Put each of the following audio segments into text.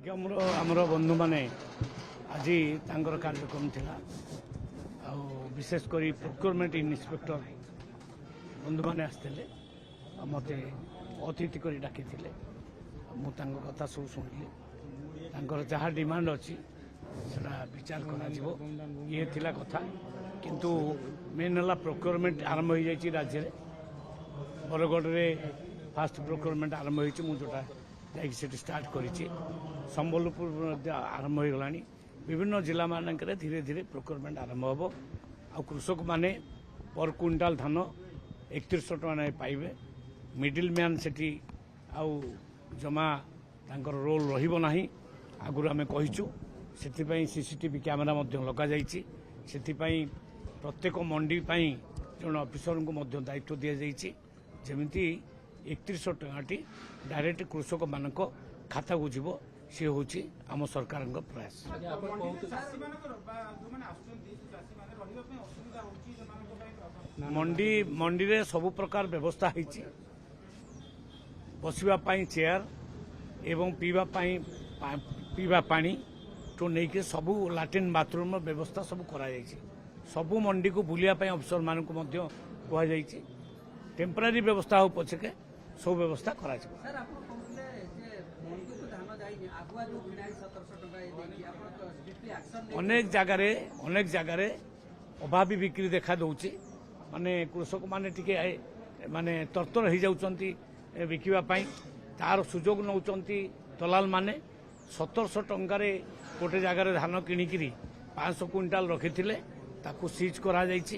आमर बंधु मैंने आज कार्यक्रम थिला विशेषकर प्रोक्योरमेंट इन्स्पेक्टर बंधु मैंने आसते मत अतिथि कर डाकी मुझे कथा सब शुणिली जहाँ डिमांड अच्छी विचार कर कथा किंतु मेन है प्रोक्योरमेंट आरंभ हो जाए राज्य में बरगढ़ में फास्ट प्रोक्योरमेंट आरंभ होटा जाकि स्टार्ट कर संबलपुर आरंभ हो गला विभिन्न जिला मानक धीरे धीरे प्रोक्योरमेंट आरंभ हम आ कृषक माने पर क्विंटाल धान 3100 टका पाइबे मिडिल मैन सेठी आउ जमा तांकर रोल रहिबो नाही आगुर आमे कहिचु सेथिपई सीसीटीवी कैमेरा मध्य लगा जाइछि सेथिपई प्रत्येक मंडी पई जन ऑफिसर को मध्य दायित्व दिया जाइछि जेमिति 3100 टकाटी डायरेक्ट कृषक मानक खाता को जीव सी हूँ आम सरकार प्रयास मंडी रे सबु प्रकार व्यवस्था होती बसवा चेयर एवं पीवा पानी तो नहीं सबू लाट्रिन बाथरूम व्यवस्था सब करा सबू मंडी को बुलिया अफिसर मानक कहुई टेम्परारी व्यवस्था हो पछके सब व्यवस्था करा अनेक जगार अभावी बिक्री देखा दौची माने कृषक माने टिके माने तरतर हो जाउचंती बिकिबा पई तार सुजोग नौचंती दलाल माने 1700 टंकार गोटे जगार धान किणिकी 500 क्विंटाल रखिथिले ताकू सीज करा जाइछि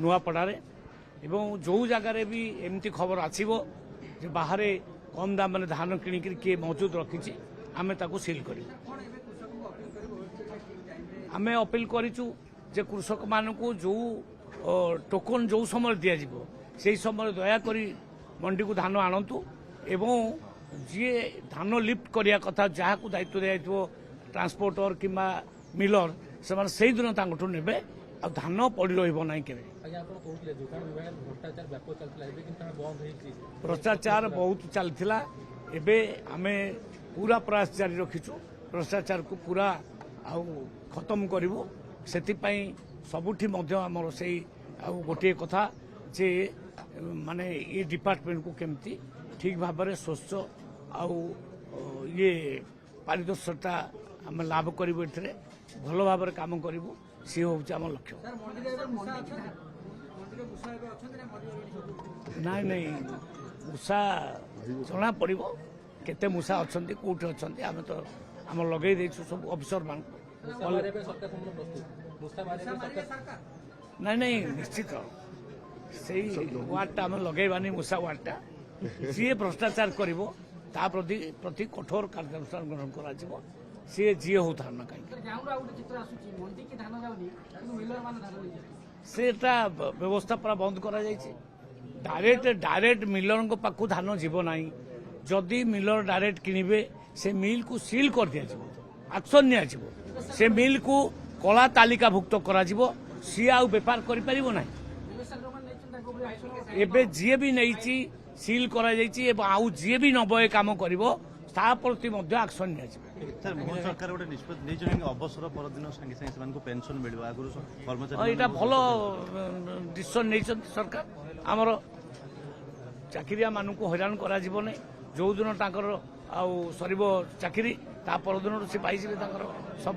नुआपड़ारे एवं जो जगार भी एमती खबर आसीबो जे बाहर कम दाम माने धान किणिकी किए मौजूद रखिछि आमे ताकू सील करिबु आमे अपील करिछु जे कृषक मानकू जो टोकन जो समय दिया जिवो सेही समय दया करी मंडी को धान आनंतु एवं जी धान लिफ्ट करिया कथा जहाँ को दायित्व दिया ट्रांसपोर्टर किंबा मिलर से दिन तांगठु नेबे आ धान पड़ी रहिबो नाही केबे भ्रष्टाचार बहुत चलथिला एबे आमे पूरा प्रयास जारी रखिछु भ्रष्टाचार को पूरा आउ खत्म करिवो सेतिपई सबुठी मध्य आमर से गोटे कथा जे माने ये डिपार्टमेंट को केमती ठीक भाव में स्वच्छ आउ ये पारिदर्शिता आम लाभ करूँ ए भल भाव में कम करूँ सी हूँ आम लक्ष्य नाई नाई मूषा जना पड़ केते मूषा अच्छा कौटे अच्छा आम तो आम लगे देचु सब अफिसर मान नाई नाई निश्चित से वार्डटा आम लगेबानी मूषा वार्डटा सी भ्रष्टाचार प्रति कठोर कार्यानुष्ठान ग्रहण कर सी जी हो धान कहीं व्यवस्था पूरा बंद कर डायरेक्ट मिलर पाखु धान जीव ना जदि मिलर डायरेक्ट किणवे से मिल को सील कर दिया एक्शन निया से मिल को कला तालिकाभुक्त करा सी आउ बेपार कर पारिबो नाही एबे जी भी नहीं सील करा जाइछि आउ जी भी नब ए काम करिवो ता प्रति मध्य एक्शन निया सर मोहन सरकार गोटे निष्पत्ति नै जने अवसर पर दिन संगे संगे समान को पेंशन मिलबो आगुरु कर्मचारी एटा भलो डिसिजन नै सरकार हमर चाकरिया मानु को हैरान करा जीवो नै जो दिन ताकर आउ सरीबो चाकरी ता पर दिन से पाइजिबे ताकर सब